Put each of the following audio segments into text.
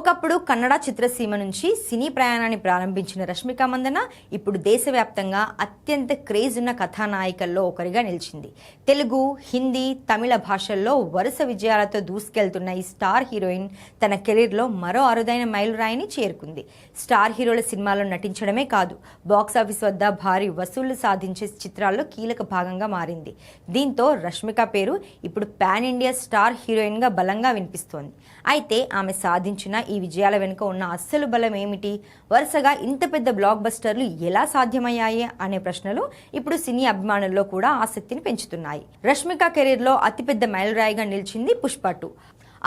ఒకప్పుడు కన్నడ చిత్రసీమ నుంచి సినీ ప్రయాణాన్ని ప్రారంభించిన రష్మిక మందన ఇప్పుడు దేశవ్యాప్తంగా అత్యంత క్రేజ్ ఉన్న కథానాయికల్లో ఒకరిగా నిలిచింది. తెలుగు, హిందీ, తమిళ భాషల్లో వరుస విజయాలతో దూసుకెళ్తున్న ఈ స్టార్ హీరోయిన్ తన కెరీర్లో మరో అరుదైన మైలురాయిని చేరుకుంది. స్టార్ హీరోల సినిమాల్లో నటించడమే కాదు, బాక్సాఫీస్ వద్ద భారీ వసూళ్లు సాధించే చిత్రాల్లో కీలక భాగంగా మారింది. దీంతో రష్మిక పేరు ఇప్పుడు పాన్ ఇండియా స్టార్ హీరోయిన్గా బలంగా వినిపిస్తోంది. అయితే ఆమె సాధించిన ఈ విజయాల వెనుక ఉన్న అస్సలు బలం ఏమిటి, వరుసగా ఇంత పెద్ద బ్లాక్ బస్టర్లు ఎలా సాధ్యమయ్యాయి అనే ప్రశ్నలు ఇప్పుడు సినీ అభిమానుల్లో కూడా ఆసక్తిని పెంచుతున్నాయి. రష్మిక కెరీర్లో అతిపెద్ద మైలురాయిగా నిలిచింది పుష్ప 2.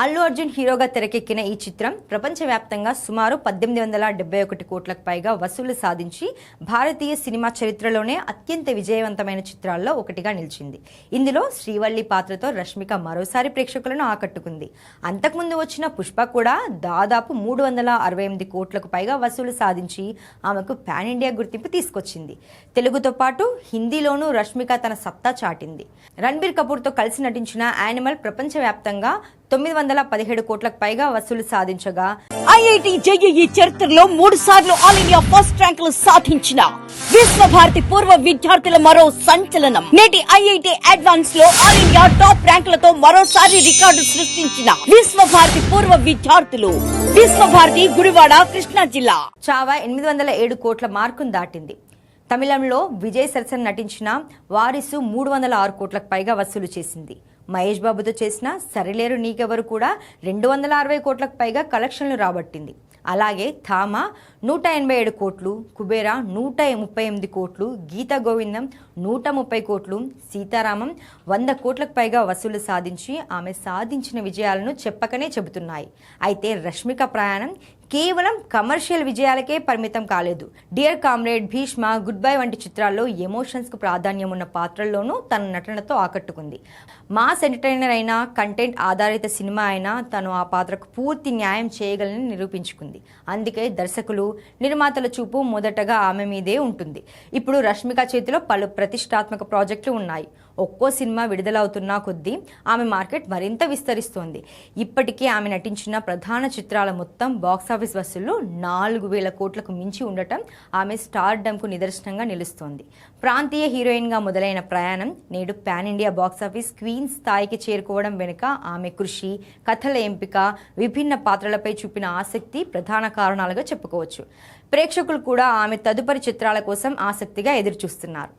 అల్లు అర్జున్ హీరోగా తెరకెక్కిన ఈ చిత్రం ప్రపంచవ్యాప్తంగా సుమారు 1871 కోట్లకు పైగా వసూలు సాధించి భారతీయ సినిమా చరిత్రలోనే అత్యంత విజయవంతమైన చిత్రాల్లో ఒకటిగా నిలిచింది. ఇందులో శ్రీవల్లి పాత్రతో రష్మిక మరోసారి ప్రేక్షకులను ఆకట్టుకుంది. అంతకుముందు వచ్చిన పుష్ప కూడా దాదాపు 368 కోట్లకు పైగా వసూలు సాధించి ఆమెకు పాన్ ఇండియా గుర్తింపు తీసుకొచ్చింది. తెలుగుతో పాటు హిందీలోనూ రష్మిక తన సత్తా చాటింది. రణబీర్ కపూర్తో కలిసి నటించిన యానిమల్ ప్రపంచవ్యాప్తంగా 917 కోట్లకు పైగా వసూలు సాధించగా ఐఐటి జేఈఈ చరిత్రలో 3 సార్లు ఆల్ ఇండియా ఫస్ట్ ర్యాంకులు సాధించిన విశ్వభారతి పూర్వ విద్యార్థుల మరో సంచలనం. నేటి ఐఐటి అడ్వాన్స్ లో ఆల్ ఇండియా టాప్ ర్యాంకులతో మరోసారి రికార్డు సృష్టించిన విశ్వభారతి పూర్వ విద్యార్థులు. విశ్వభారతి గుడివాడ, కృష్ణా జిల్లా. చావా 807 కోట్ల మార్కును దాటింది. తమిళంలో విజయ్ సరసన్ నటించిన వారిసు 306 కోట్లకు పైగా వసూలు చేసింది. మహేష్ బాబుతో చేసిన సరిలేరు నీకెవరు కూడా 260 కోట్లకు పైగా కలెక్షన్లు రాబట్టింది. అలాగే థామా 187 కోట్లు, కుబేరా 138 కోట్లు, గీతా గోవిందం 130 కోట్లు, సీతారామం 100 కోట్లకు పైగా వసూలు సాధించి ఆమె సాధించిన విజయాలను చెప్పకనే చెబుతున్నాయి. అయితే రష్మిక ప్రయాణం కేవలం కమర్షియల్ విజయాలకే పరిమితం కాలేదు. Dear Comrade, Bheeshma, Good Bye వంటి చిత్రాల్లో ఎమోషన్స్ కు ప్రాధాన్యం ఉన్న పాత్రల్లోనూ తన నటనతో ఆకట్టుకుంది. మాస్ ఎంటర్టైనర్ అయినా, కంటెంట్ ఆధారిత సినిమా అయినా తను ఆ పాత్రకు పూర్తి న్యాయం చేయగలని నిరూపించుకుంది. అందుకే దర్శకులు, నిర్మాతల చూపు మొదటగా ఆమె మీదే ఉంటుంది. ఇప్పుడు రష్మిక చేతిలో పలు ప్రతిష్టాత్మక ప్రాజెక్టులు ఉన్నాయి. ఒక్కో సినిమా విడుదలవుతున్న కొద్దీ ఆమె మార్కెట్ మరింత విస్తరిస్తోంది. ఇప్పటికే ఆమె నటించిన ప్రధాన చిత్రాల మొత్తం బాక్సాఫీస్ వసూళ్లు 4000 కోట్లకు మించి ఉండటం ఆమె స్టార్డమ్కు నిదర్శనంగా నిలుస్తోంది. ప్రాంతీయ హీరోయిన్గా మొదలైన ప్రయాణం నేడు పాన్ ఇండియా బాక్సాఫీస్ క్వీన్ స్థాయికి చేరుకోవడం వెనుక ఆమె కృషి, కథల ఎంపిక, విభిన్న పాత్రలపై చూపిన ఆసక్తి ప్రధాన కారణాలుగా చెప్పుకోవచ్చు. ప్రేక్షకులు కూడా ఆమె తదుపరి చిత్రాల కోసం ఆసక్తిగా ఎదురుచూస్తున్నారు.